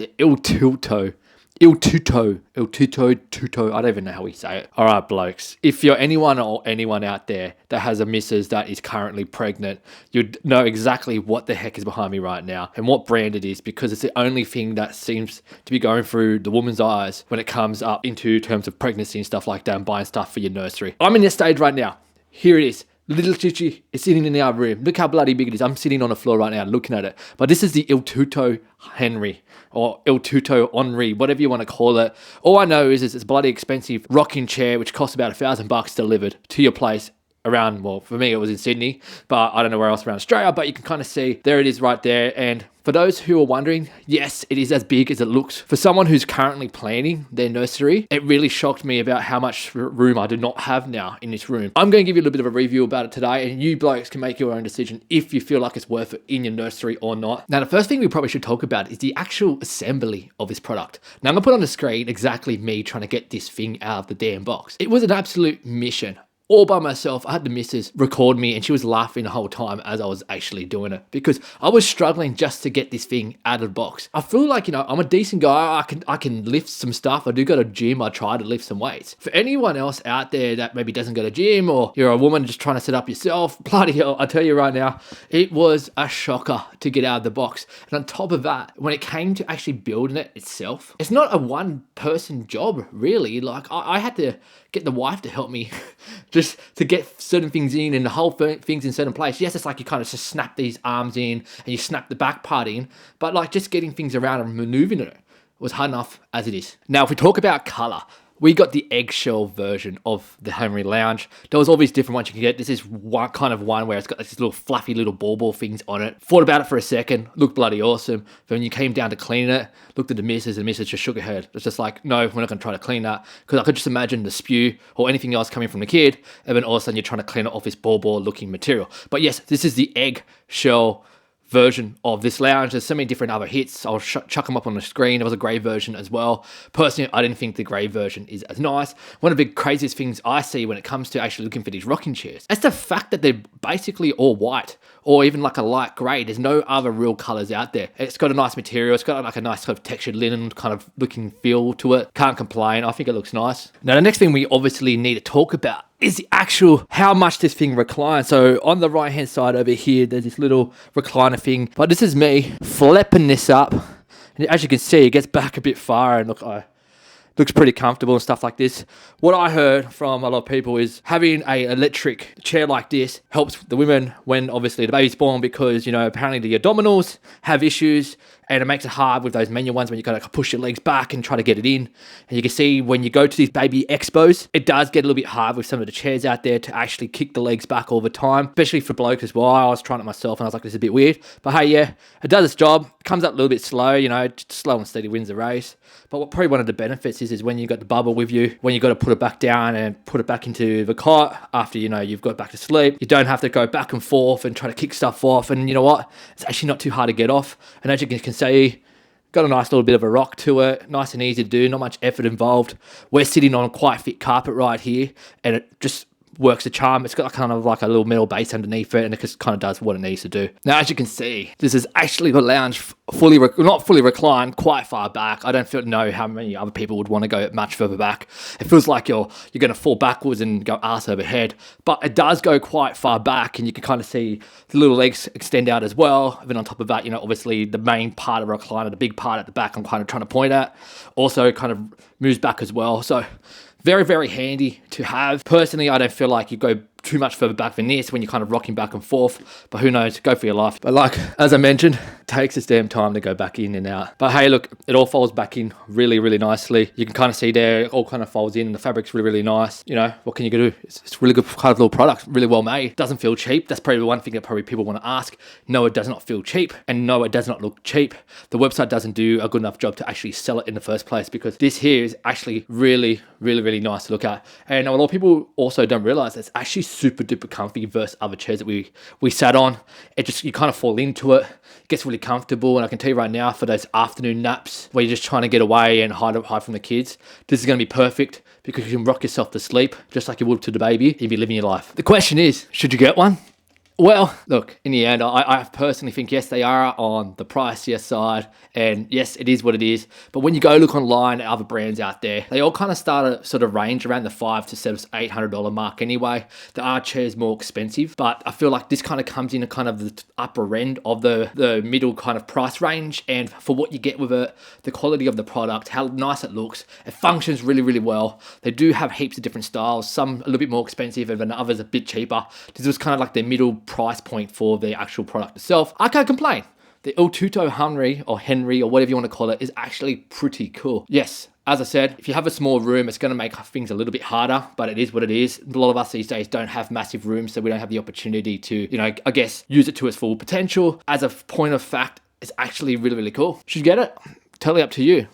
the Tutto. I don't even know how we say it. All right, blokes. If you're anyone out there that has a missus that is currently pregnant, you'd know exactly what the heck is behind me right now and what brand it is, because it's the only thing that seems to be going through the woman's eyes when it comes up into terms of pregnancy and stuff like that and buying stuff for your nursery. I'm in this stage right now. Here it is. Little Chichi is sitting in our room. Look how bloody big it is. I'm sitting on the floor right now looking at it. But this is the Tutto Henry or Tutto Henry, whatever you want to call it. All I know is it's a bloody expensive rocking chair, which costs about $1,000 delivered to your place around, well, for me, it was in Sydney, but I don't know where else around Australia, but you can kind of see there it is right there. And for those who are wondering, yes, it is as big as it looks. For someone who's currently planning their nursery, it really shocked me about how much room I do not have now in this room. I'm going to give you a little bit of a review about it today, and you blokes can make your own decision if you feel like it's worth it in your nursery or not. Now, the first thing we probably should talk about is the actual assembly of this product. Now, I'm going to put on the screen exactly me trying to get this thing out of the damn box. It was an absolute mission. All by myself. I had the missus record me and she was laughing the whole time as I was actually doing it because I was struggling just to get this thing out of the box. I feel like, I'm a decent guy. I can lift some stuff. I do go to gym. I try to lift some weights. For anyone else out there that maybe doesn't go to gym, or you're a woman just trying to set up yourself, bloody hell, I tell you right now, it was a shocker to get out of the box. And on top of that, when it came to actually building it itself, it's not a one person job really. Like I had to get the wife to help me just to get certain things in and the whole things in certain place. Yes, it's like you kind of just snap these arms in and you snap the back part in, but like just getting things around and maneuvering it was hard enough as it is. Now, if we talk about color, we got the eggshell version of the Henry Lounge. There was all these different ones you can get. This is one where it's got these little fluffy little ball things on it. Thought about it for a second. Looked bloody awesome. But when you came down to clean it, looked at the missus and the missus just shook her head. It's just like, no, we're not going to try to clean that. Because I could just imagine the spew or anything else coming from the kid. And then all of a sudden you're trying to clean it off this ball looking material. But yes, this is the eggshell version of this lounge. There's so many different other hits. I'll chuck them up on the screen. There was a grey version as well. Personally, I didn't think the grey version is as nice. One of the big craziest things I see when it comes to actually looking for these rocking chairs, it's the fact that they're basically all white or even like a light grey. There's no other real colours out there. It's got a nice material. It's got like a nice sort of textured linen kind of looking feel to it. Can't complain. I think it looks nice. Now, the next thing we obviously need to talk about is the actual how much this thing reclines. So on the right hand side over here, there's this little recliner thing, but this is me flipping this up, and as you can see, it gets back a bit far, and look, looks pretty comfortable and stuff like this. What I heard from a lot of people is having a electric chair like this helps the women when obviously the baby's born, because apparently the abdominals have issues and it makes it hard with those manual ones when you gotta push your legs back and try to get it in. And you can see when you go to these baby expos, it does get a little bit hard with some of the chairs out there to actually kick the legs back all the time, especially for blokes as well. I was trying it myself and I was like, this is a bit weird, but hey, yeah, it does its job. It comes up a little bit slow, slow and steady wins the race. But what probably one of the benefits is when you got the bubba with you, when you got to put it back down and put it back into the cot after, you've got back to sleep, you don't have to go back and forth and try to kick stuff off. And you know what? It's actually not too hard to get off. And as you can see, got a nice little bit of a rock to it, nice and easy to do, not much effort involved. We're sitting on quite thick carpet right here, and it just works a charm. It's got kind of like a little metal base underneath it, and it just kind of does what it needs to do. Now, as you can see, this is actually the lounge not fully reclined, quite far back. I don't know how many other people would want to go much further back. It feels like you're going to fall backwards and go arse over head, but it does go quite far back, and you can kind of see the little legs extend out as well. And then on top of that, obviously the main part of the recliner, the big part at the back I'm kind of trying to point at, also kind of moves back as well. So very, very handy to have. Personally, I don't feel like you go too much further back than this when you're kind of rocking back and forth, but who knows, go for your life. But like, as I mentioned, it takes this damn time to go back in and out. But hey, look, it all folds back in really, really nicely. You can kind of see there, it all kind of folds in, and the fabric's really, really nice. What can you do? It's really good kind of little product, really well made. Doesn't feel cheap. That's probably the one thing that probably people want to ask. No, it does not feel cheap, and no, it does not look cheap. The website doesn't do a good enough job to actually sell it in the first place, because this here is actually really, really, really nice to look at. And a lot of people also don't realize it's actually super duper comfy versus other chairs that we sat on. You kind of fall into it. It gets really comfortable, and I can tell you right now, for those afternoon naps where you're just trying to get away and hide from the kids, this is going to be perfect, because you can rock yourself to sleep just like you would to the baby. You'd be living your life. The question is, should you get one? Well, look, in the end, I personally think, yes, they are on the pricier side, and yes, it is what it is. But when you go look online at other brands out there, they all kind of start a sort of range around the $500 to $800 mark anyway. There are chairs more expensive, but I feel like this kind of comes in a kind of the upper end of the middle kind of price range, and for what you get with it, the quality of the product, how nice it looks, it functions really, really well. They do have heaps of different styles, some a little bit more expensive and others a bit cheaper. This was kind of like the middle price point for the actual product itself. I can't complain. The Tutto Henry or whatever you want to call it is actually pretty cool. Yes, as I said, if you have a small room, it's going to make things a little bit harder, but it is what it is. A lot of us these days don't have massive rooms, so we don't have the opportunity to, I guess, use it to its full potential. As a point of fact, it's actually really, really cool. Should you get it? Totally up to you.